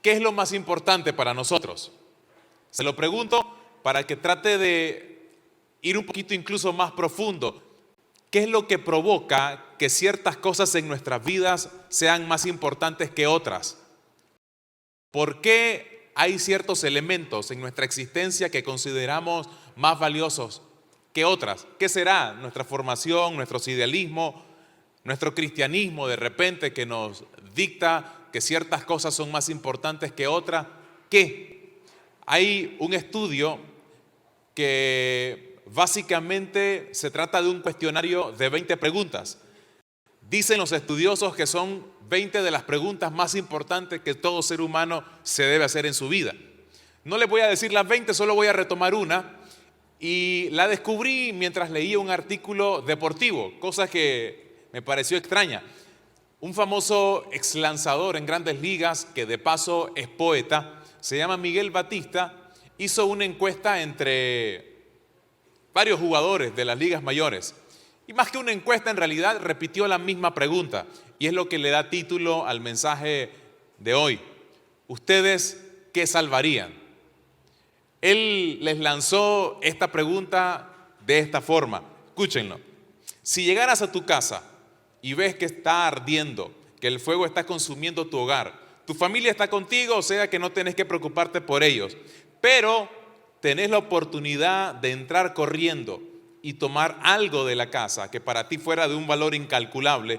¿qué es lo más importante para nosotros? Se lo pregunto para que trate de ir un poquito incluso más profundo. ¿Qué es lo que provoca que ciertas cosas en nuestras vidas sean más importantes que otras? ¿Por qué hay ciertos elementos en nuestra existencia que consideramos más valiosos que otras? ¿Qué será? Nuestra formación, nuestros idealismos, nuestro cristianismo de repente que nos dicta que ciertas cosas son más importantes que otras. ¿Qué? Hay un estudio que básicamente se trata de un cuestionario de 20 preguntas. Dicen los estudiosos que son 20 de las preguntas más importantes que todo ser humano se debe hacer en su vida. No les voy a decir las 20, solo voy a retomar una. Y la descubrí mientras leía un artículo deportivo, cosa que me pareció extraña. Un famoso exlanzador en Grandes Ligas, que de paso es poeta, se llama Miguel Batista, hizo una encuesta entre varios jugadores de las ligas mayores. Y más que una encuesta, en realidad repitió la misma pregunta. Y es lo que le da título al mensaje de hoy. ¿Ustedes qué salvarían? Él les lanzó esta pregunta de esta forma. Escúchenlo. Si llegaras a tu casa y ves que está ardiendo, que el fuego está consumiendo tu hogar, tu familia está contigo, o sea que no tenés que preocuparte por ellos, pero tenés la oportunidad de entrar corriendo y tomar algo de la casa que para ti fuera de un valor incalculable,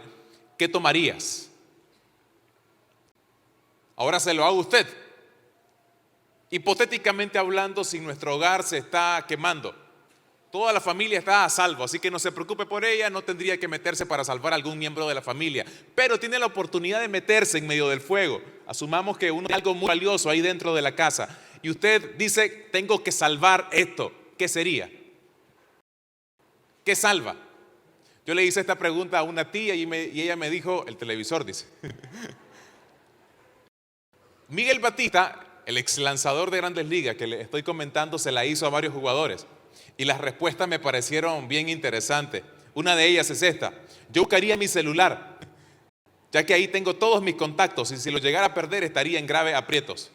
¿qué tomarías? Ahora se lo hago a usted. Hipotéticamente hablando, si nuestro hogar se está quemando, toda la familia está a salvo, así que no se preocupe por ella, no tendría que meterse para salvar a algún miembro de la familia, pero tiene la oportunidad de meterse en medio del fuego. Asumamos que uno hay algo muy valioso ahí dentro de la casa y usted dice, tengo que salvar esto. ¿Qué sería? ¿Qué salva? Yo le hice esta pregunta a una tía y ella me dijo, el televisor, dice. Miguel Batista, el ex lanzador de Grandes Ligas que le estoy comentando, se la hizo a varios jugadores y las respuestas me parecieron bien interesantes. Una de ellas es esta: yo buscaría mi celular, ya que ahí tengo todos mis contactos y si lo llegara a perder estaría en grave aprietos.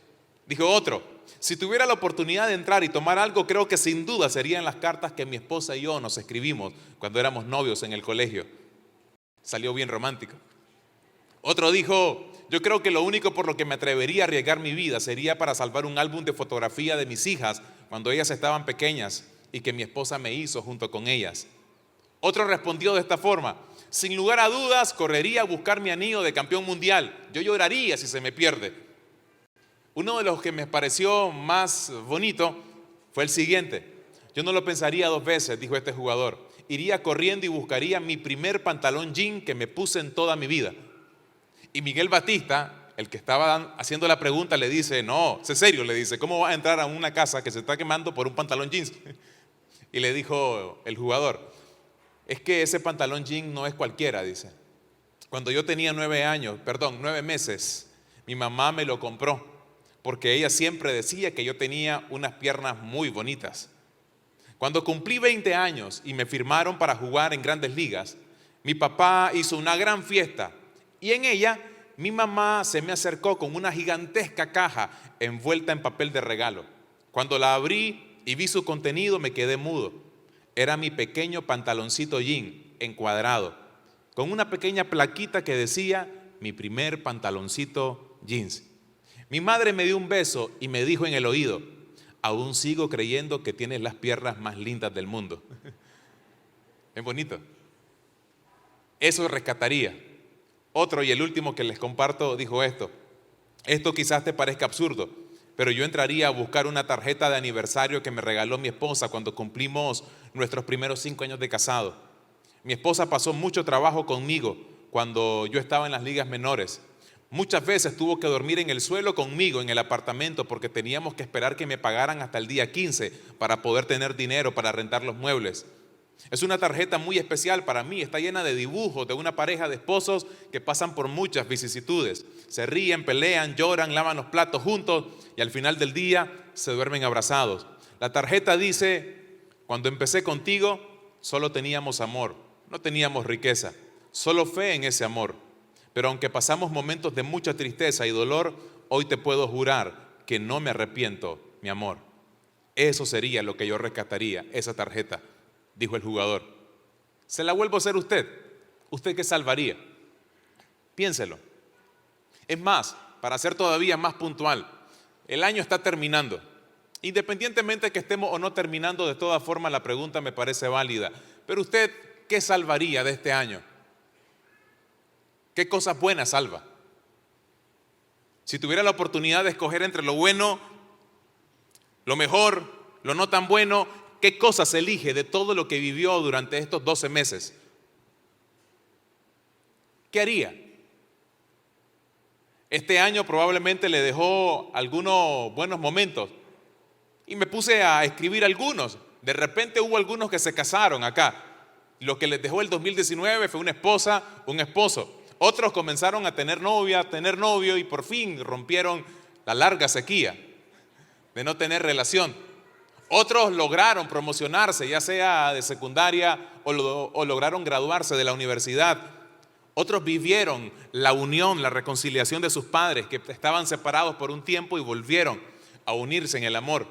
Dijo otro: si tuviera la oportunidad de entrar y tomar algo, creo que sin duda serían las cartas que mi esposa y yo nos escribimos cuando éramos novios en el colegio. Salió bien romántico. Otro dijo: yo creo que lo único por lo que me atrevería a arriesgar mi vida sería para salvar un álbum de fotografía de mis hijas cuando ellas estaban pequeñas y que mi esposa me hizo junto con ellas. Otro respondió de esta forma: sin lugar a dudas, correría a buscar mi anillo de campeón mundial. Yo lloraría si se me pierde. Uno de los que me pareció más bonito fue el siguiente: yo no lo pensaría dos veces, dijo este jugador. Iría corriendo y buscaría mi primer pantalón jean que me puse en toda mi vida. Y Miguel Batista, el que estaba haciendo la pregunta, le dice: no, sé serio, le dice, ¿cómo vas a entrar a una casa que se está quemando por un pantalón jeans? Y le dijo el jugador: es que ese pantalón jean no es cualquiera, dice. Cuando yo tenía 9 meses, mi mamá me lo compró, porque ella siempre decía que yo tenía unas piernas muy bonitas. Cuando cumplí 20 años y me firmaron para jugar en Grandes Ligas, mi papá hizo una gran fiesta y en ella mi mamá se me acercó con una gigantesca caja envuelta en papel de regalo. Cuando la abrí y vi su contenido, me quedé mudo. Era mi pequeño pantaloncito jean encuadrado, con una pequeña plaquita que decía: mi primer pantaloncito jeans. Mi madre me dio un beso y me dijo en el oído: aún sigo creyendo que tienes las piernas más lindas del mundo. Es bonito. Eso rescataría. Otro, y el último que les comparto, dijo esto: esto quizás te parezca absurdo, pero yo entraría a buscar una tarjeta de aniversario que me regaló mi esposa cuando cumplimos nuestros primeros 5 años de casado. Mi esposa pasó mucho trabajo conmigo cuando yo estaba en las ligas menores. Muchas veces tuvo que dormir en el suelo conmigo en el apartamento porque teníamos que esperar que me pagaran hasta el día 15 para poder tener dinero para rentar los muebles. Es una tarjeta muy especial para mí, está llena de dibujos de una pareja de esposos que pasan por muchas vicisitudes. Se ríen, pelean, lloran, lavan los platos juntos y al final del día se duermen abrazados. La tarjeta dice: cuando empecé contigo solo teníamos amor, no teníamos riqueza, solo fe en ese amor. Pero aunque pasamos momentos de mucha tristeza y dolor, hoy te puedo jurar que no me arrepiento, mi amor. Eso sería lo que yo rescataría, esa tarjeta, dijo el jugador. Se la vuelvo a hacer usted. ¿Usted qué salvaría? Piénselo. Es más, para ser todavía más puntual, el año está terminando. Independientemente de que estemos o no terminando, de todas formas la pregunta me parece válida. Pero usted, ¿qué salvaría de este año? ¿Qué cosas buenas salva? Si tuviera la oportunidad de escoger entre lo bueno, lo mejor, lo no tan bueno, ¿qué cosas elige de todo lo que vivió durante estos 12 meses? ¿Qué haría? Este año probablemente le dejó algunos buenos momentos y me puse a escribir algunos. De repente hubo algunos que se casaron acá. Lo que les dejó el 2019 fue una esposa, un esposo. Otros comenzaron a tener novia, a tener novio y por fin rompieron la larga sequía de no tener relación. Otros lograron promocionarse, ya sea de secundaria o lograron graduarse de la universidad. Otros vivieron la unión, la reconciliación de sus padres que estaban separados por un tiempo y volvieron a unirse en el amor,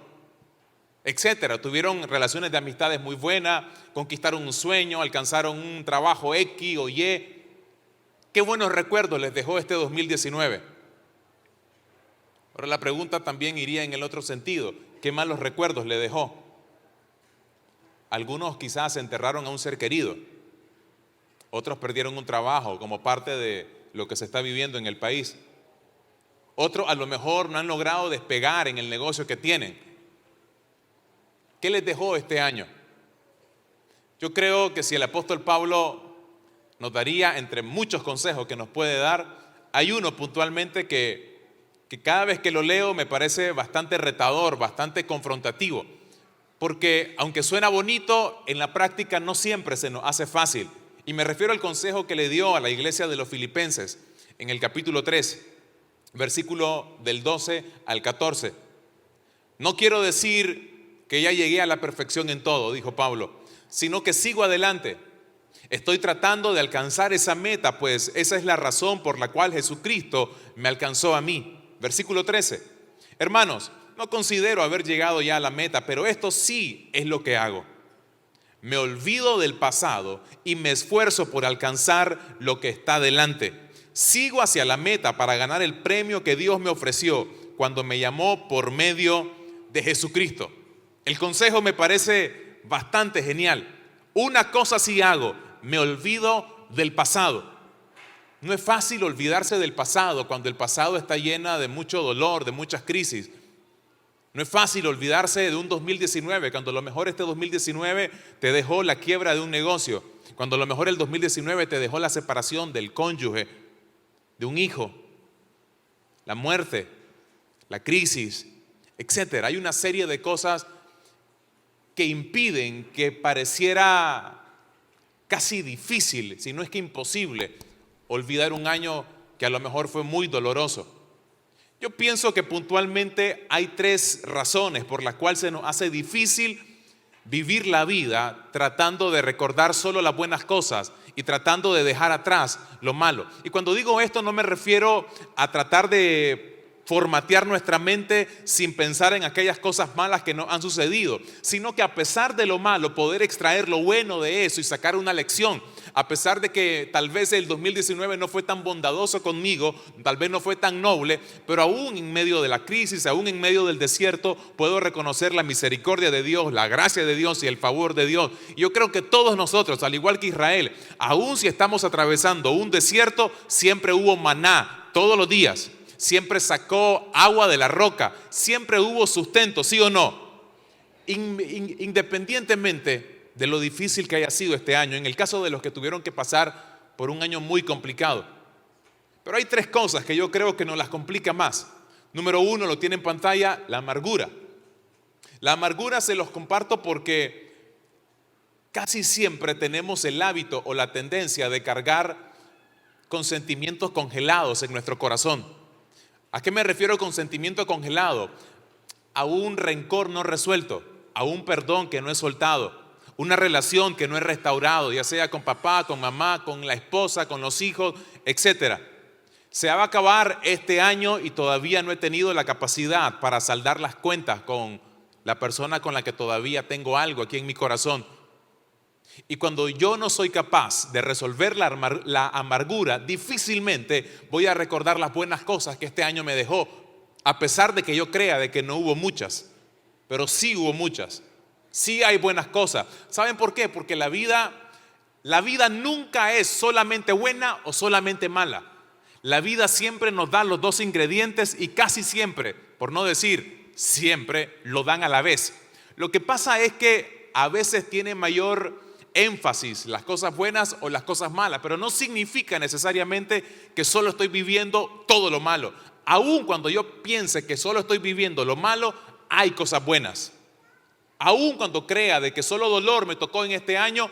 etcétera. Tuvieron relaciones de amistades muy buenas, conquistaron un sueño, alcanzaron un trabajo X o Y. Qué buenos recuerdos les dejó este 2019. Ahora la pregunta también iría en el otro sentido. ¿Qué malos recuerdos le dejó? Algunos quizás enterraron a un ser querido. Otros perdieron un trabajo como parte de lo que se está viviendo en el país. Otros a lo mejor no han logrado despegar en el negocio que tienen. ¿Qué les dejó este año? Yo creo que si el apóstol Pablo nos daría, entre muchos consejos que nos puede dar, hay uno puntualmente que cada vez que lo leo me parece bastante retador, bastante confrontativo, porque aunque suena bonito, en la práctica no siempre se nos hace fácil. Y me refiero al consejo que le dio a la iglesia de los Filipenses en el capítulo 3, versículo del 12 al 14. No quiero decir que ya llegué a la perfección en todo, dijo Pablo, sino que sigo adelante. Estoy tratando de alcanzar esa meta, pues esa es la razón por la cual Jesucristo me alcanzó a mí. Versículo 13. Hermanos, no considero haber llegado ya a la meta, pero esto sí es lo que hago. Me olvido del pasado y me esfuerzo por alcanzar lo que está delante. Sigo hacia la meta para ganar el premio que Dios me ofreció cuando me llamó por medio de Jesucristo. El consejo me parece bastante genial. Una cosa sí hago, me olvido del pasado. No es fácil olvidarse del pasado cuando el pasado está llena de mucho dolor, de muchas crisis. No es fácil olvidarse de un 2019, cuando a lo mejor este 2019 te dejó la quiebra de un negocio, cuando a lo mejor el 2019 te dejó la separación del cónyuge, de un hijo, la muerte, la crisis, etcétera. Hay una serie de cosas que impiden que pareciera casi difícil, si no es que imposible, olvidar un año que a lo mejor fue muy doloroso. Yo pienso que puntualmente hay 3 razones por las cuales se nos hace difícil vivir la vida tratando de recordar solo las buenas cosas y tratando de dejar atrás lo malo. Y cuando digo esto no me refiero a tratar de formatear nuestra mente sin pensar en aquellas cosas malas que nos han sucedido, sino que a pesar de lo malo poder extraer lo bueno de eso y sacar una lección. A pesar de que tal vez el 2019 no fue tan bondadoso conmigo, tal vez no fue tan noble, pero aún en medio de la crisis, aún en medio del desierto, puedo reconocer la misericordia de Dios, la gracia de Dios y el favor de Dios. Y yo creo que todos nosotros, al igual que Israel, aún si estamos atravesando un desierto, siempre hubo maná todos los días, siempre sacó agua de la roca, siempre hubo sustento, ¿sí o no? Independientemente de lo difícil que haya sido este año, en el caso de los que tuvieron que pasar por un año muy complicado. Pero hay 3 cosas que yo creo que nos las complica más. Número 1, lo tiene en pantalla, la amargura. La amargura se los comparto porque casi siempre tenemos el hábito o la tendencia de cargar con sentimientos congelados en nuestro corazón. ¿A qué me refiero con sentimiento congelado? A un rencor no resuelto, a un perdón que no es soltado, una relación que no es restaurado, ya sea con papá, con mamá, con la esposa, con los hijos, etcétera. Se va a acabar este año y todavía no he tenido la capacidad para saldar las cuentas con la persona con la que todavía tengo algo aquí en mi corazón. Y cuando yo no soy capaz de resolver la amargura, difícilmente voy a recordar las buenas cosas que este año me dejó, a pesar de que yo crea de que no hubo muchas, pero sí hubo muchas. Sí hay buenas cosas. ¿Saben por qué? Porque la vida nunca es solamente buena o solamente mala. La vida siempre nos da los dos ingredientes y casi siempre, por no decir siempre, lo dan a la vez. Lo que pasa es que a veces tiene mayor énfasis las cosas buenas o las cosas malas, pero no significa necesariamente que solo estoy viviendo todo lo malo. Aun cuando yo piense que solo estoy viviendo lo malo, hay cosas buenas. Aun cuando crea de que solo dolor me tocó en este año,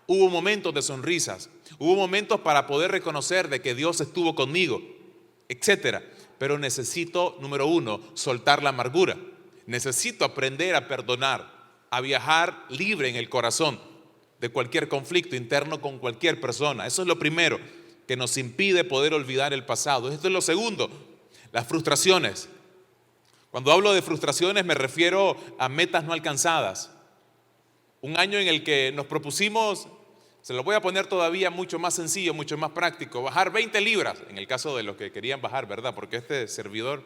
hubo momentos de sonrisas, hubo momentos para poder reconocer de que Dios estuvo conmigo, etcétera. Pero necesito, número uno, soltar la amargura. Necesito aprender a perdonar, a viajar libre en el corazón de cualquier conflicto interno con cualquier persona. Eso es lo primero que nos impide poder olvidar el pasado. Esto es lo segundo, las frustraciones. Cuando hablo de frustraciones me refiero a metas no alcanzadas. Un año en el que nos propusimos, se lo voy a poner todavía mucho más sencillo, mucho más práctico, bajar 20 libras, en el caso de los que querían bajar, ¿verdad? Porque este servidor,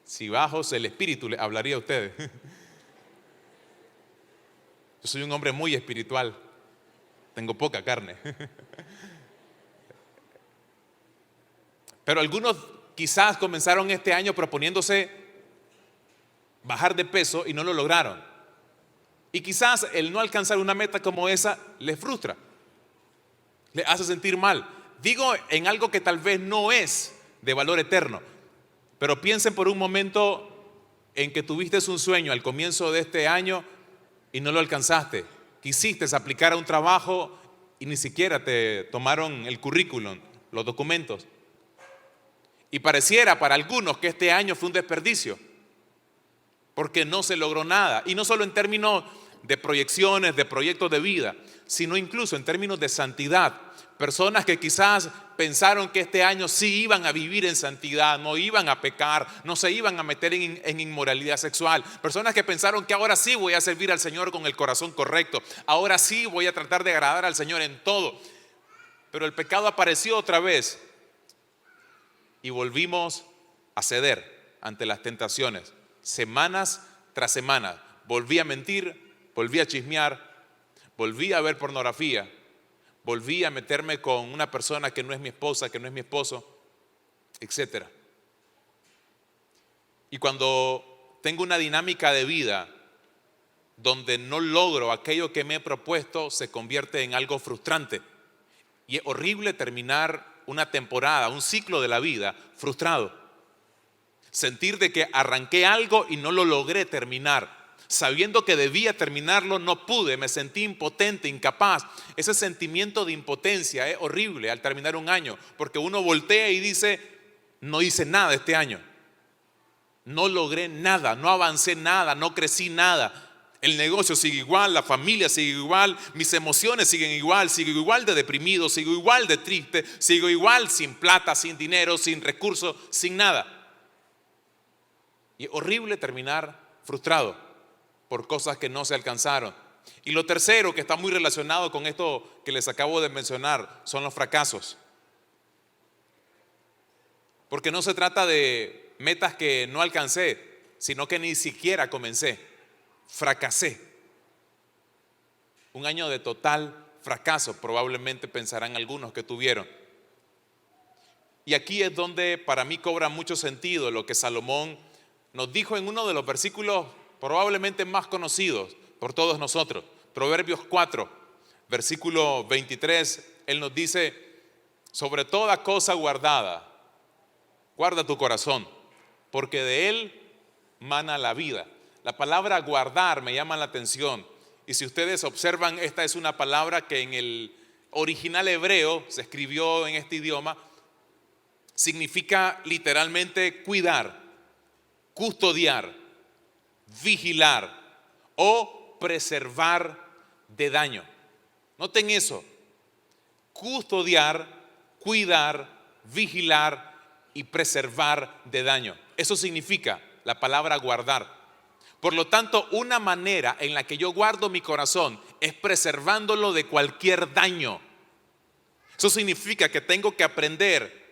si bajos el espíritu, le hablaría a ustedes. Yo soy un hombre muy espiritual, tengo poca carne. Pero algunos quizás comenzaron este año proponiéndose bajar de peso y no lo lograron. Y quizás el no alcanzar una meta como esa les frustra, les hace sentir mal. Digo en algo que tal vez no es de valor eterno, pero piensen por un momento en que tuviste un sueño al comienzo de este año y no lo alcanzaste. Quisiste aplicar a un trabajo y ni siquiera te tomaron el currículum, los documentos. Y pareciera para algunos que este año fue un desperdicio, porque no se logró nada. Y no solo en términos de proyecciones, de proyectos de vida, sino incluso en términos de santidad. Personas que quizás pensaron que este año sí iban a vivir en santidad, no iban a pecar, no se iban a meter en inmoralidad sexual. Personas que pensaron que ahora sí voy a servir al Señor con el corazón correcto, ahora sí voy a tratar de agradar al Señor en todo. Pero el pecado apareció otra vez y volvimos a ceder ante las tentaciones. Semanas tras semana, volví a mentir, volví a chismear, volví a ver pornografía, volví a meterme con una persona que no es mi esposa, que no es mi esposo, etcétera. Y cuando tengo una dinámica de vida donde no logro aquello que me he propuesto, se convierte en algo frustrante. Y es horrible terminar una temporada, un ciclo de la vida frustrado. Sentir de que arranqué algo y no lo logré terminar. Sabiendo que debía terminarlo, no pude, me sentí impotente, incapaz. Ese sentimiento de impotencia es horrible al terminar un año, porque uno voltea y dice, no hice nada este año. No logré nada, no avancé nada, no crecí nada. El negocio sigue igual, la familia sigue igual, mis emociones siguen igual, sigo igual de deprimido, sigo igual de triste, sigo igual sin plata, sin dinero, sin recursos, sin nada. Y es horrible terminar frustrado por cosas que no se alcanzaron. Y lo tercero, que está muy relacionado con esto que les acabo de mencionar, son los fracasos. Porque no se trata de metas que no alcancé, sino que ni siquiera comencé. Fracasé. Un año de total fracaso, probablemente pensarán algunos que tuvieron. Y aquí es donde para mí cobra mucho sentido lo que Salomón nos dijo en uno de los versículos probablemente más conocidos por todos nosotros. Proverbios 4, versículo 23, él nos dice, sobre toda cosa guardada, guarda tu corazón, porque de él mana la vida. La palabra guardar me llama la atención. Y si ustedes observan, esta es una palabra que en el original hebreo se escribió en este idioma, significa literalmente cuidar, custodiar, vigilar o preservar de daño. Noten eso, custodiar, cuidar, vigilar y preservar de daño. Eso significa la palabra guardar. Por lo tanto, una manera en la que yo guardo mi corazón es preservándolo de cualquier daño. Eso significa que tengo que aprender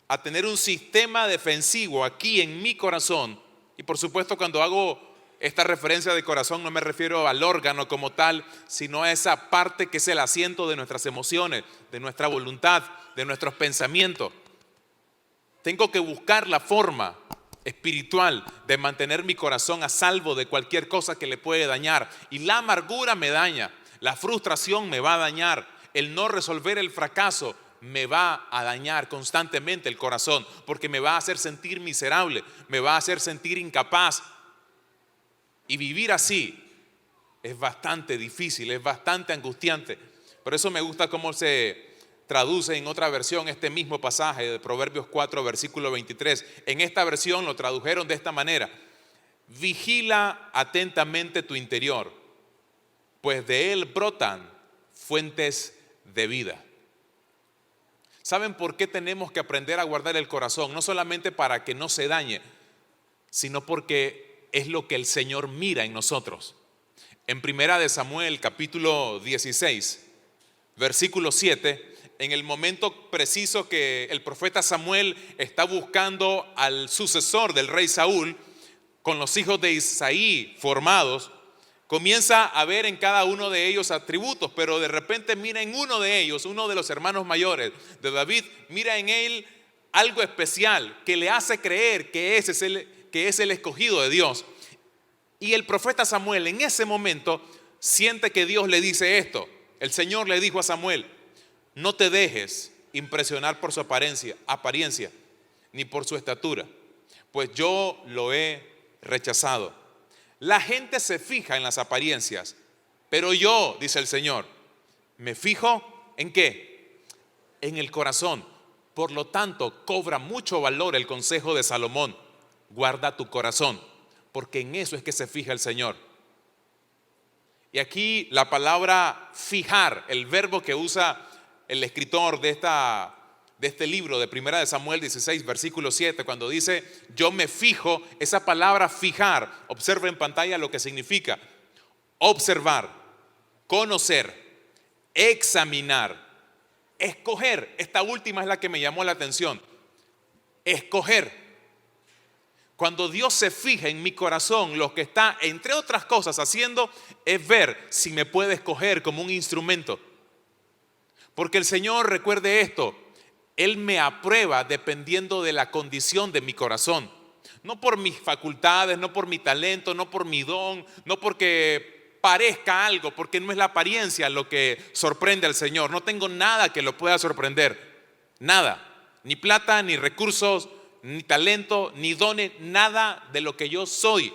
a tener un sistema defensivo aquí en mi corazón. Y por supuesto, cuando hago esta referencia de corazón no me refiero al órgano como tal, sino a esa parte que es el asiento de nuestras emociones, de nuestra voluntad, de nuestros pensamientos. Tengo que buscar la forma espiritual de mantener mi corazón a salvo de cualquier cosa que le puede dañar. Y la amargura me daña, la frustración me va a dañar, el no resolver el fracaso me va a dañar constantemente el corazón, porque me va a hacer sentir miserable, me va a hacer sentir incapaz. Y vivir así es bastante difícil, es bastante angustiante. Por eso me gusta cómo se traduce en otra versión este mismo pasaje de Proverbios 4, versículo 23. En esta versión lo tradujeron de esta manera: vigila atentamente tu interior, pues de él brotan fuentes de vida. ¿Saben por qué tenemos que aprender a guardar el corazón? No solamente para que no se dañe, sino porque es lo que el Señor mira en nosotros. En Primera de Samuel, capítulo 16, versículo 7, en el momento preciso que el profeta Samuel está buscando al sucesor del rey Saúl, con los hijos de Isaí formados, comienza a ver en cada uno de ellos atributos, pero de repente mira en uno de ellos, uno de los hermanos mayores de David, mira en él algo especial que le hace creer que ese es el escogido de Dios. Y el profeta Samuel en ese momento siente que Dios le dice esto. El Señor le dijo a Samuel: no te dejes impresionar por su apariencia, ni por su estatura, pues yo lo he rechazado. La gente se fija en las apariencias, pero yo, dice el Señor, me fijo ¿en qué? En el corazón. Por lo tanto, cobra mucho valor el consejo de Salomón: guarda tu corazón, porque en eso es que se fija el Señor. Y aquí la palabra fijar, el verbo que usa el escritor de este libro de Primera de Samuel 16, versículo 7, cuando dice yo me fijo, esa palabra fijar, observa en pantalla lo que significa: observar, conocer, examinar, escoger. Esta última es la que me llamó la atención. Escoger. Cuando Dios se fija en mi corazón, lo que está, entre otras cosas, haciendo es ver si me puede escoger como un instrumento. Porque el Señor, recuerde esto, Él me aprueba dependiendo de la condición de mi corazón. No por mis facultades, no por mi talento, no por mi don, no porque parezca algo, porque no es la apariencia lo que sorprende al Señor. No tengo nada que lo pueda sorprender. Nada. Ni plata, ni recursos, ni talento, ni dones, nada de lo que yo soy.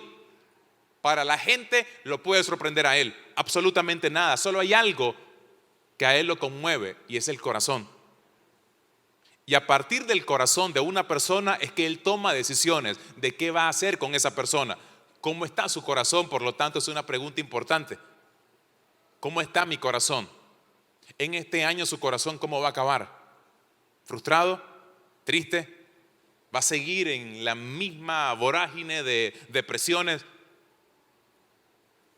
Para la gente lo puede sorprender a Él. Absolutamente nada. Solo hay algo que a Él lo conmueve, y es el corazón. Y a partir del corazón de una persona es que Él toma decisiones de qué va a hacer con esa persona. ¿Cómo está su corazón? Por lo tanto, es una pregunta importante. ¿Cómo está mi corazón? En este año su corazón, ¿cómo va a acabar? ¿Frustrado? ¿Triste? ¿Va a seguir en la misma vorágine de depresiones?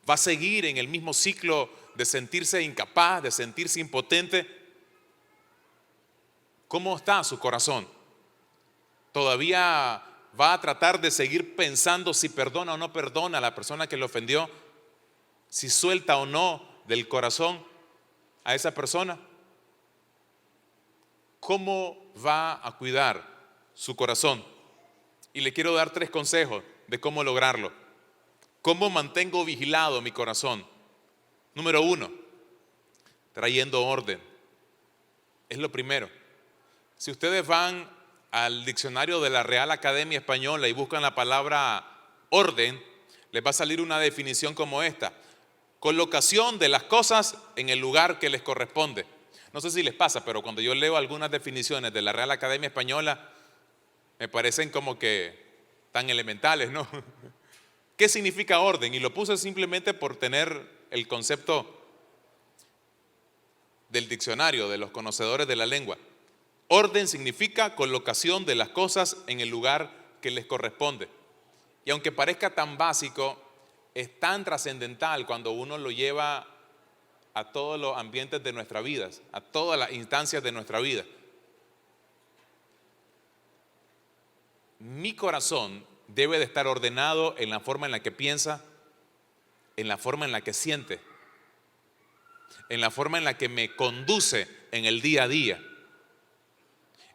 ¿Va a seguir en el mismo ciclo de sentirse incapaz, de sentirse impotente? ¿Cómo está su corazón? ¿Todavía va a tratar de seguir pensando si perdona o no perdona a la persona que le ofendió? ¿Si suelta o no del corazón a esa persona? ¿Cómo va a cuidar su corazón? Y le quiero dar 3 consejos de cómo lograrlo. ¿Cómo mantengo vigilado mi corazón? Número 1, trayendo orden. Es lo primero. Si ustedes van al diccionario de la Real Academia Española y buscan la palabra orden, les va a salir una definición como esta: colocación de las cosas en el lugar que les corresponde. No sé si les pasa, pero cuando yo leo algunas definiciones de la Real Academia Española, me parecen como que tan elementales, ¿no? ¿Qué significa orden? Y lo puse simplemente por tener el concepto del diccionario, de los conocedores de la lengua. Orden significa colocación de las cosas en el lugar que les corresponde. Y aunque parezca tan básico, es tan trascendental cuando uno lo lleva a todos los ambientes de nuestra vida, a todas las instancias de nuestra vida. Mi corazón debe de estar ordenado en la forma en la que piensa, en la forma en la que siente, en la forma en la que me conduce en el día a día.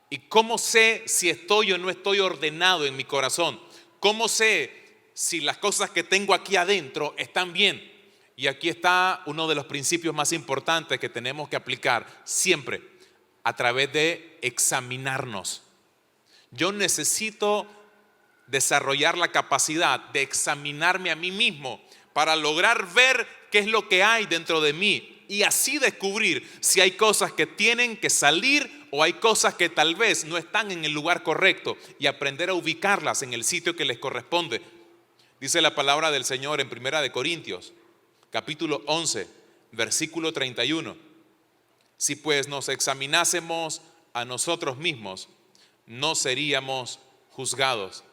¿Y cómo sé si estoy o no estoy ordenado en mi corazón? ¿Cómo sé si las cosas que tengo aquí adentro están bien? Y aquí está uno de los principios más importantes que tenemos que aplicar siempre, a través de examinarnos. Yo necesito desarrollar la capacidad de examinarme a mí mismo para lograr ver qué es lo que hay dentro de mí y así descubrir si hay cosas que tienen que salir o hay cosas que tal vez no están en el lugar correcto y aprender a ubicarlas en el sitio que les corresponde. Dice la palabra del Señor en 1 Corintios, capítulo 11, versículo 31. Si pues nos examinásemos a nosotros mismos, no seríamos juzgados.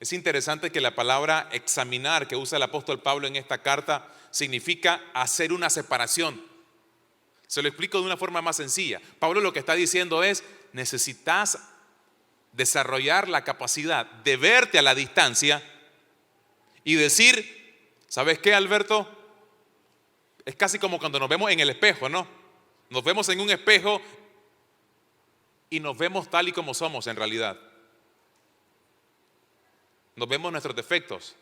Es interesante que la palabra examinar que usa el apóstol Pablo en esta carta significa hacer una separación. Se lo explico de una forma más sencilla. Pablo lo que está diciendo es, necesitas desarrollar la capacidad de verte a la distancia y decir, ¿sabes qué, Alberto? Es casi como cuando nos vemos en el espejo, ¿no? Nos vemos en un espejo y nos vemos tal y como somos en realidad. Nos vemos nuestros defectos.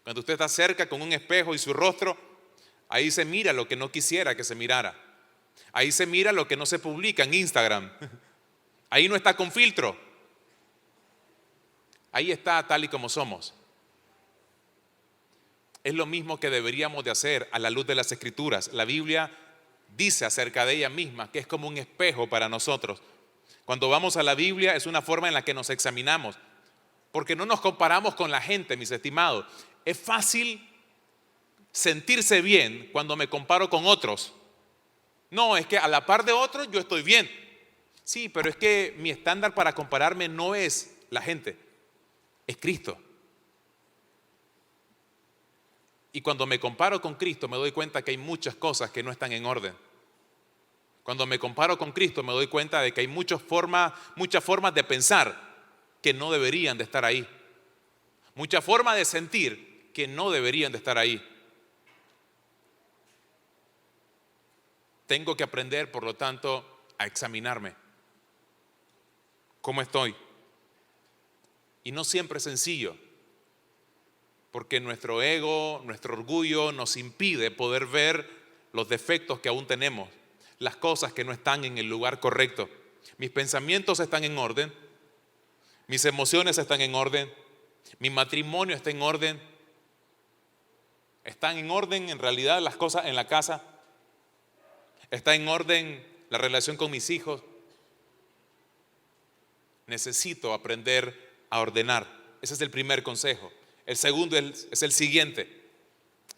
Cuando usted está cerca con un espejo y su rostro, ahí se mira lo que no quisiera que se mirara. Ahí se mira lo que no se publica en Instagram. Ahí no está con filtro. Ahí está tal y como somos. Es lo mismo que deberíamos de hacer a la luz de las Escrituras. La Biblia dice acerca de ella misma que es como un espejo para nosotros. Cuando vamos a la Biblia es una forma en la que nos examinamos, porque no nos comparamos con la gente, mis estimados. Es fácil sentirse bien cuando me comparo con otros. No, es que a la par de otros yo estoy bien. Sí, pero es que mi estándar para compararme no es la gente, es Cristo. Y cuando me comparo con Cristo me doy cuenta que hay muchas cosas que no están en orden. Cuando me comparo con Cristo me doy cuenta de que hay muchas formas de pensar que no deberían de estar ahí. Muchas formas de sentir que no deberían de estar ahí. Tengo que aprender, por lo tanto, a examinarme. ¿Cómo estoy? Y no siempre es sencillo, porque nuestro ego, nuestro orgullo nos impide poder ver los defectos que aún tenemos, las cosas que no están en el lugar correcto. Mis pensamientos están en orden, mis emociones están en orden, mi matrimonio está en orden, están en orden en realidad las cosas en la casa, está en orden la relación con mis hijos. Necesito aprender a ordenar. Ese es el primer consejo. El segundo es el siguiente.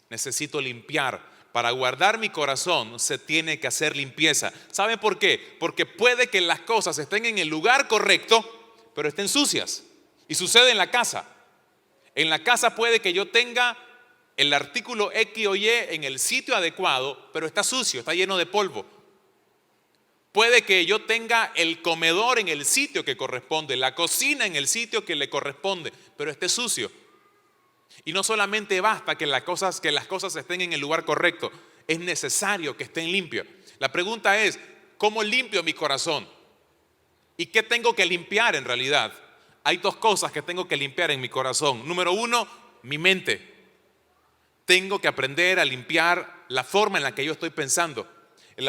Necesito limpiar. Para guardar mi corazón se tiene que hacer limpieza. ¿Saben por qué? Porque puede que las cosas estén en el lugar correcto, pero estén sucias. Y sucede en la casa. En la casa puede que yo tenga el artículo X o Y en el sitio adecuado, pero está sucio, está lleno de polvo. Puede que yo tenga el comedor en el sitio que corresponde, la cocina en el sitio que le corresponde, pero esté sucio. Y no solamente basta que las cosas estén en el lugar correcto, es necesario que estén limpios. La pregunta es, ¿cómo limpio mi corazón? ¿Y qué tengo que limpiar en realidad? Hay dos cosas que tengo que limpiar en mi corazón. Número uno, mi mente. Tengo que aprender a limpiar la forma en la que yo estoy pensando. El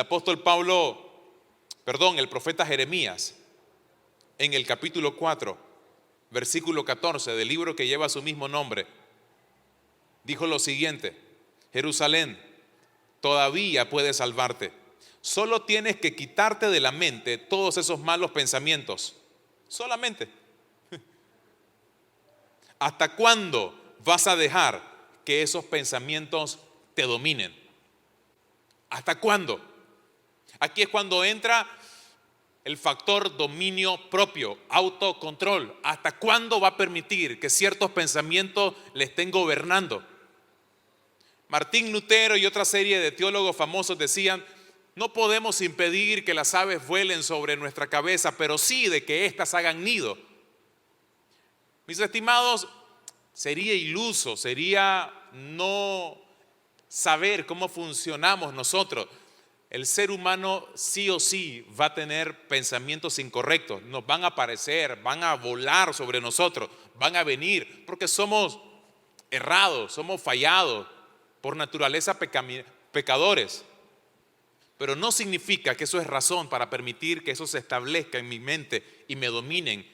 profeta Jeremías, en el capítulo 4, versículo 14 del libro que lleva su mismo nombre, dijo lo siguiente: Jerusalén, todavía puedes salvarte. Solo tienes que quitarte de la mente todos esos malos pensamientos. Solamente. ¿Hasta cuándo vas a dejar que esos pensamientos te dominen? ¿Hasta cuándo? Aquí es cuando entra el factor dominio propio, autocontrol. ¿Hasta cuándo va a permitir que ciertos pensamientos le estén gobernando? Martín Lutero y otra serie de teólogos famosos decían: no podemos impedir que las aves vuelen sobre nuestra cabeza, pero sí de que éstas hagan nido. Mis estimados, sería iluso, sería no saber cómo funcionamos nosotros. El ser humano sí o sí va a tener pensamientos incorrectos, nos van a aparecer, van a volar sobre nosotros, van a venir, porque somos errados, somos fallados, por naturaleza pecadores. Pero no significa que eso es razón para permitir que eso se establezca en mi mente y me dominen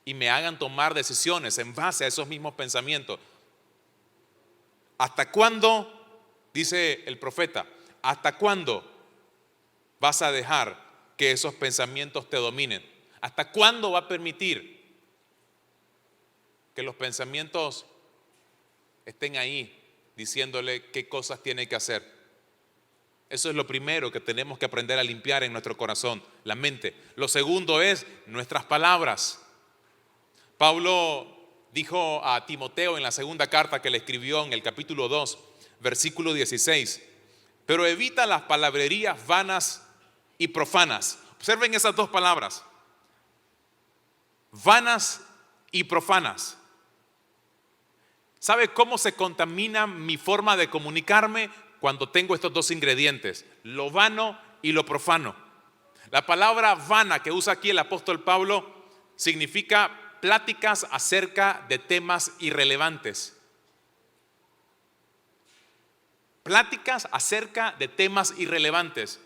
y me hagan tomar decisiones en base a esos mismos pensamientos. ¿Hasta cuándo, dice el profeta, hasta cuándo vas a dejar que esos pensamientos te dominen? ¿Hasta cuándo va a permitir que los pensamientos estén ahí diciéndole qué cosas tiene que hacer? Eso es lo primero que tenemos que aprender a limpiar en nuestro corazón, la mente. Lo segundo es nuestras palabras. Pablo dijo a Timoteo en la segunda carta que le escribió en el capítulo 2, versículo 16: pero evita las palabrerías vanas y profanas. Observen esas dos palabras: vanas y profanas. ¿Sabe cómo se contamina mi forma de comunicarme? Cuando tengo estos dos ingredientes, lo vano y lo profano. La palabra vana que usa aquí el apóstol Pablo significa pláticas acerca de temas irrelevantes. Pláticas acerca de temas irrelevantes.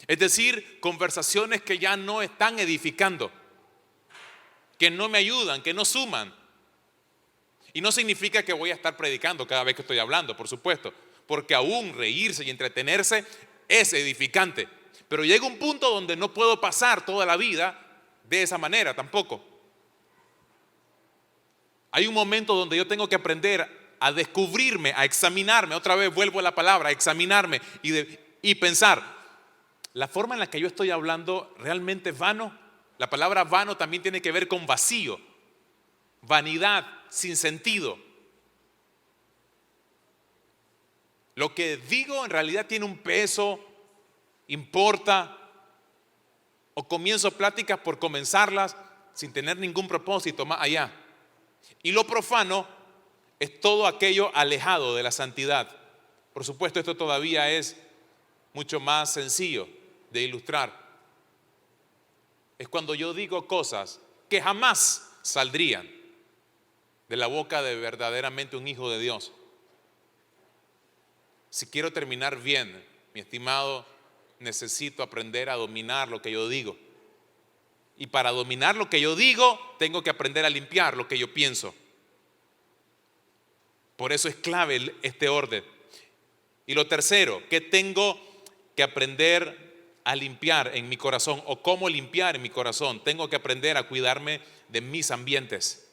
Es decir, conversaciones que ya no están edificando, que no me ayudan, que no suman. Y no significa que voy a estar predicando cada vez que estoy hablando, por supuesto, porque aún reírse y entretenerse es edificante. Pero llega un punto donde no puedo pasar toda la vida de esa manera tampoco. Hay un momento donde yo tengo que aprender a descubrirme, a examinarme. Otra vez vuelvo a la palabra, a examinarme y pensar: ¿la forma en la que yo estoy hablando realmente es vano? La palabra vano también tiene que ver con vacío, vanidad, sin sentido. Lo que digo en realidad tiene un peso, importa, o comienzo pláticas por comenzarlas sin tener ningún propósito más allá. Y lo profano es todo aquello alejado de la santidad. Por supuesto, esto todavía es mucho más sencillo de ilustrar. Es cuando yo digo cosas que jamás saldrían de la boca de verdaderamente un hijo de Dios. Si quiero terminar bien, mi estimado, necesito aprender a dominar lo que yo digo. Y para dominar lo que yo digo, tengo que aprender a limpiar lo que yo pienso. Por eso es clave este orden. Y lo tercero, ¿qué tengo que aprender a limpiar en mi corazón? ¿O cómo limpiar en mi corazón? Tengo que aprender a cuidarme de mis ambientes.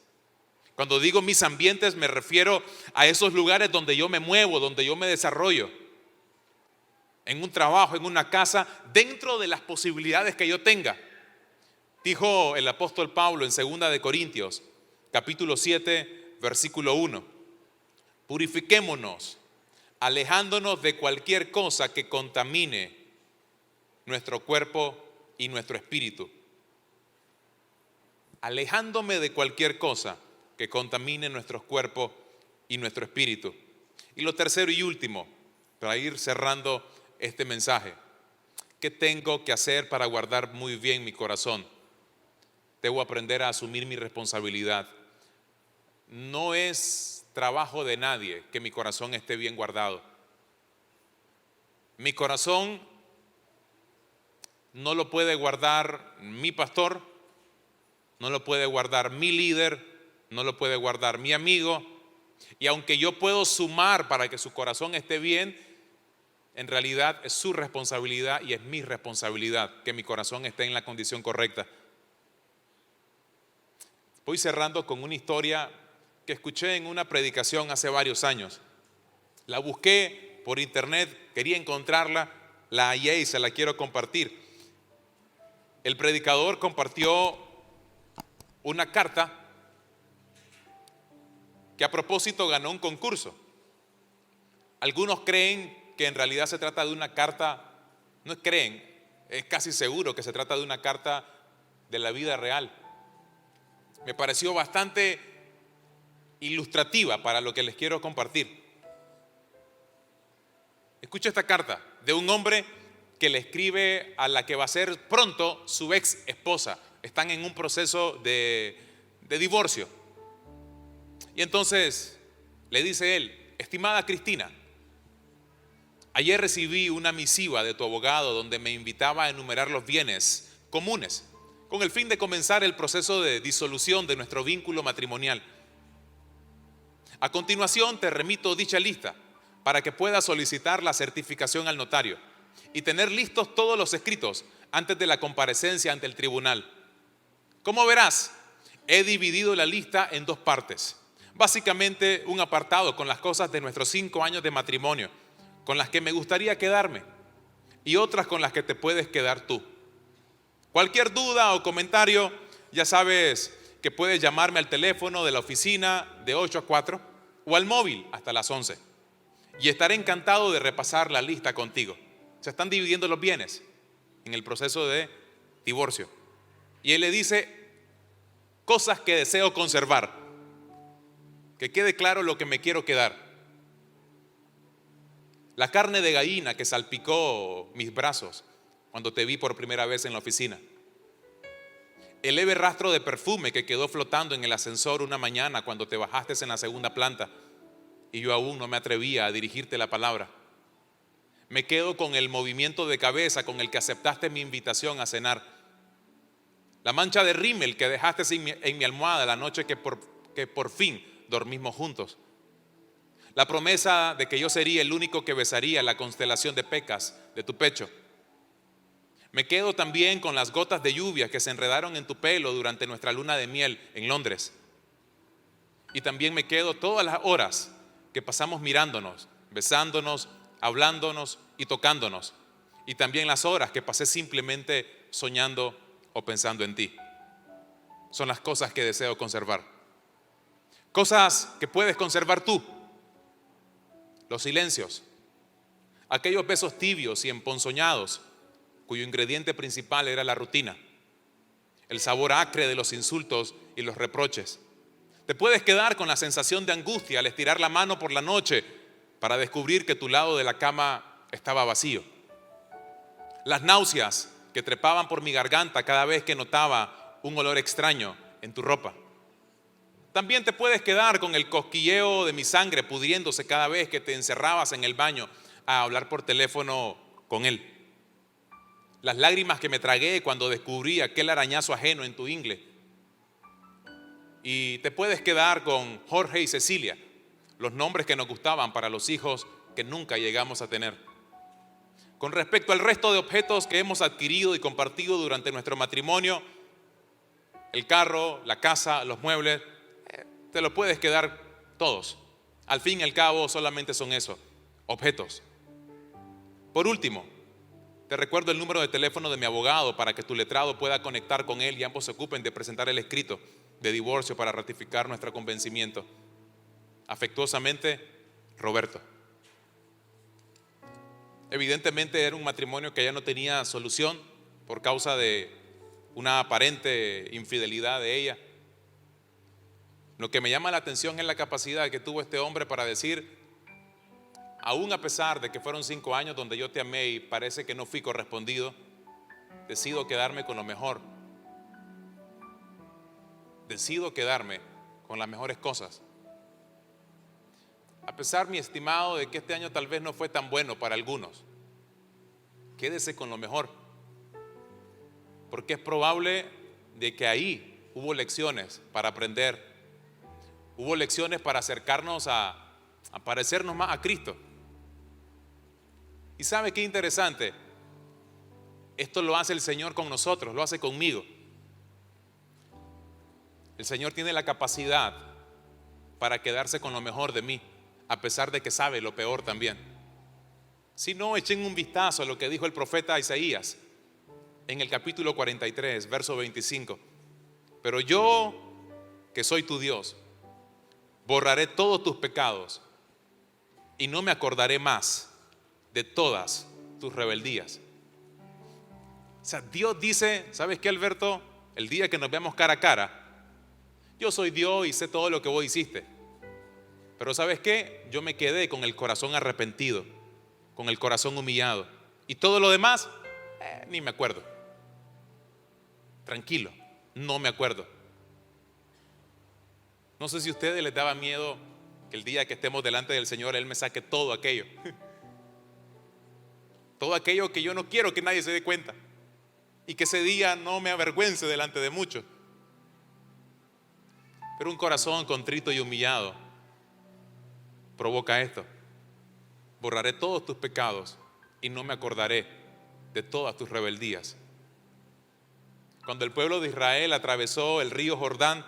Cuando digo mis ambientes me refiero a esos lugares donde yo me muevo, donde yo me desarrollo. En un trabajo, en una casa, dentro de las posibilidades que yo tenga. Dijo el apóstol Pablo en 2 de Corintios, capítulo 7, versículo 1. Purifiquémonos, alejándonos de cualquier cosa que contamine nuestro cuerpo y nuestro espíritu. Alejándome de cualquier cosa que contamine nuestros cuerpos y nuestro espíritu. Y lo tercero y último, para ir cerrando este mensaje: ¿qué tengo que hacer para guardar muy bien mi corazón? Debo aprender a asumir mi responsabilidad. No es trabajo de nadie que mi corazón esté bien guardado. Mi corazón no lo puede guardar mi pastor, no lo puede guardar mi líder, no lo puede guardar mi amigo. Y aunque yo puedo sumar para que su corazón esté bien, en realidad es su responsabilidad y es mi responsabilidad que mi corazón esté en la condición correcta. Voy cerrando con una historia que escuché en una predicación hace varios años. La busqué por internet, quería encontrarla, la hallé y se la quiero compartir. el predicador compartió una carta que a propósito ganó un concurso. Algunos creen que en realidad se trata de una carta, no creen, es casi seguro que se trata de una carta de la vida real. Me pareció bastante ilustrativa para lo que les quiero compartir. Escucha esta carta de un hombre que le escribe a la que va a ser pronto su ex esposa. Están en un proceso de divorcio. Y entonces le dice él: estimada Cristina, ayer recibí una misiva de tu abogado donde me invitaba a enumerar los bienes comunes con el fin de comenzar el proceso de disolución de nuestro vínculo matrimonial. A continuación te remito dicha lista para que puedas solicitar la certificación al notario y tener listos todos los escritos antes de la comparecencia ante el tribunal. Como verás, he dividido la lista en dos partes. Básicamente un apartado con las cosas de nuestros 5 años de matrimonio, con las que me gustaría quedarme, y otras con las que te puedes quedar tú. Cualquier duda o comentario, ya sabes que puedes llamarme al teléfono de la oficina de 8 a 4 o al móvil hasta las 11. Y estaré encantado de repasar la lista contigo. Se están dividiendo los bienes en el proceso de divorcio. Y él le dice cosas que deseo conservar. Que quede claro lo que me quiero quedar. La carne de gallina que salpicó mis brazos cuando te vi por primera vez en la oficina. El leve rastro de perfume que quedó flotando en el ascensor una mañana cuando te bajaste en la segunda planta y yo aún no me atrevía a dirigirte la palabra. Me quedo con el movimiento de cabeza con el que aceptaste mi invitación a cenar. La mancha de rímel que dejaste en mi almohada la noche que por fin dormimos juntos. La promesa de que yo sería el único que besaría la constelación de pecas de tu pecho. Me quedo también con las gotas de lluvia que se enredaron en tu pelo durante nuestra luna de miel en Londres. Y también me quedo todas las horas que pasamos mirándonos, besándonos, hablándonos y tocándonos. Y también las horas que pasé simplemente soñando o pensando en ti. Son las cosas que deseo conservar. Cosas que puedes conservar tú. Los silencios. Aquellos besos tibios y emponzoñados cuyo ingrediente principal era la rutina. El sabor acre de los insultos y los reproches. Te puedes quedar con la sensación de angustia al estirar la mano por la noche para descubrir que tu lado de la cama estaba vacío. Las náuseas que trepaban por mi garganta cada vez que notaba un olor extraño en tu ropa. También te puedes quedar con el cosquilleo de mi sangre pudriéndose cada vez que te encerrabas en el baño a hablar por teléfono con él. Las lágrimas que me tragué cuando descubrí aquel arañazo ajeno en tu ingle. Y te puedes quedar con Jorge y Cecilia, los nombres que nos gustaban para los hijos que nunca llegamos a tener. Con respecto al resto de objetos que hemos adquirido y compartido durante nuestro matrimonio, el carro, la casa, los muebles, te los puedes quedar todos. Al fin y al cabo solamente son eso, objetos. Por último, te recuerdo el número de teléfono de mi abogado para que tu letrado pueda conectar con él y ambos se ocupen de presentar el escrito de divorcio para ratificar nuestro convencimiento. Afectuosamente, Roberto. Evidentemente era un matrimonio que ya no tenía solución por causa de una aparente infidelidad de ella. Lo que me llama la atención es la capacidad que tuvo este hombre para decir: aún a pesar de que fueron 5 años donde yo te amé y parece que no fui correspondido, decido quedarme con lo mejor. Decido quedarme con las mejores cosas. A pesar, mi estimado, de que este año tal vez no fue tan bueno para algunos, quédese con lo mejor. Porque es probable de que ahí hubo lecciones para aprender. Hubo lecciones para acercarnos a parecernos más a Cristo. Y ¿sabe qué interesante? Esto lo hace el Señor con nosotros, lo hace conmigo. El Señor tiene la capacidad para quedarse con lo mejor de mí, a pesar de que sabe lo peor también. Si no, echen un vistazo a lo que dijo el profeta Isaías. en el capítulo 43, verso 25. Pero yo, que soy tu Dios, borraré todos tus pecados y no me acordaré más de todas tus rebeldías. O sea, Dios dice, ¿sabes qué, Alberto? El día que nos veamos cara a cara, yo soy Dios y sé todo lo que vos hiciste. Pero ¿sabes qué? Yo me quedé con el corazón arrepentido, con el corazón humillado. Y todo lo demás, ni me acuerdo. Tranquilo, no me acuerdo. No sé si a ustedes les daba miedo que el día que estemos delante del Señor, Él me saque todo aquello. Todo aquello que yo no quiero que nadie se dé cuenta. Y que ese día no me avergüence delante de muchos. Pero un corazón contrito y humillado provoca esto: borraré todos tus pecados y no me acordaré de todas tus rebeldías. Cuando el pueblo de Israel atravesó el río Jordán,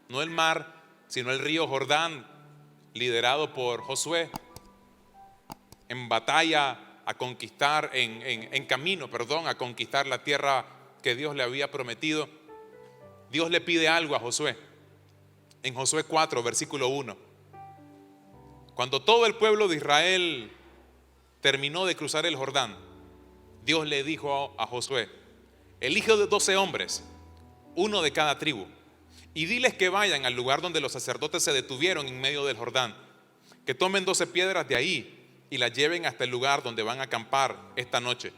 no el mar, sino el río Jordán, liderado por Josué, en batalla a conquistar, en camino a conquistar la tierra que Dios le había prometido, Dios le pide algo a Josué. En Josué 4, versículo 1. Cuando todo el pueblo de Israel terminó de cruzar el Jordán, Dios le dijo a Josué: elige de 12 hombres, uno de cada tribu, y diles que vayan al lugar donde los sacerdotes se detuvieron en medio del Jordán, que tomen 12 piedras de ahí y las lleven hasta el lugar donde van a acampar esta noche.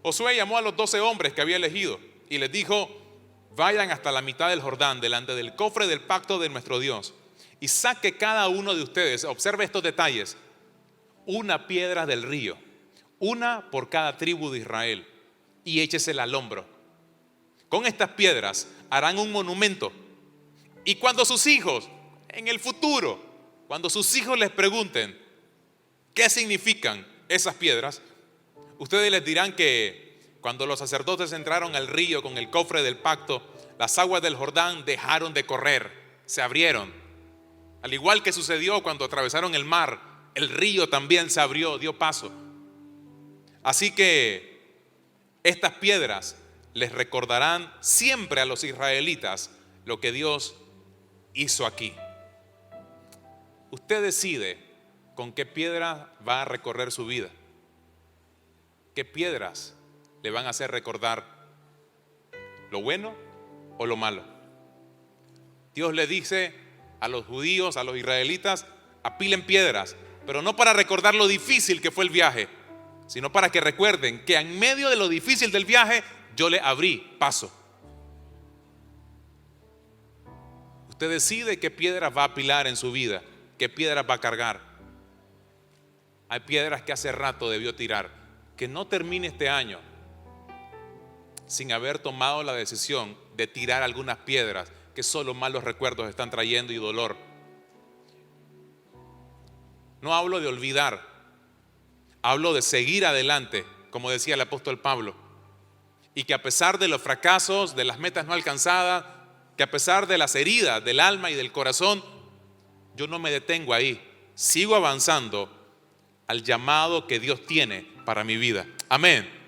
Josué llamó a los 12 hombres que había elegido y les dijo: vayan hasta la mitad del Jordán, delante del cofre del pacto de nuestro Dios, y saque cada uno de ustedes, observe estos detalles, una piedra del río, una por cada tribu de Israel, y échesela al hombro. Con estas piedras harán un monumento, y cuando sus hijos, en el futuro, cuando sus hijos les pregunten qué significan esas piedras, ustedes les dirán que cuando los sacerdotes entraron al río con el cofre del pacto, las aguas del Jordán dejaron de correr, se abrieron. Al igual que sucedió cuando atravesaron el mar, el río también se abrió, dio paso. Así que estas piedras les recordarán siempre a los israelitas lo que Dios hizo aquí. Usted decide con qué piedra va a recorrer su vida. ¿Qué piedras le van a hacer recordar lo bueno o lo malo? Dios le dice a los judíos, a los israelitas: apilen piedras, pero no para recordar lo difícil que fue el viaje, sino para que recuerden que en medio de lo difícil del viaje yo le abrí paso. Usted decide qué piedras va a apilar en su vida, qué piedras va a cargar. Hay piedras que hace rato debió tirar. Que no termine este año sin haber tomado la decisión de tirar algunas piedras que solo malos recuerdos están trayendo y dolor. No hablo de olvidar, hablo de seguir adelante, como decía el apóstol Pablo, y que a pesar de los fracasos, de las metas no alcanzadas, que a pesar de las heridas del alma y del corazón, yo no me detengo ahí, sigo avanzando al llamado que Dios tiene para mi vida. Amén.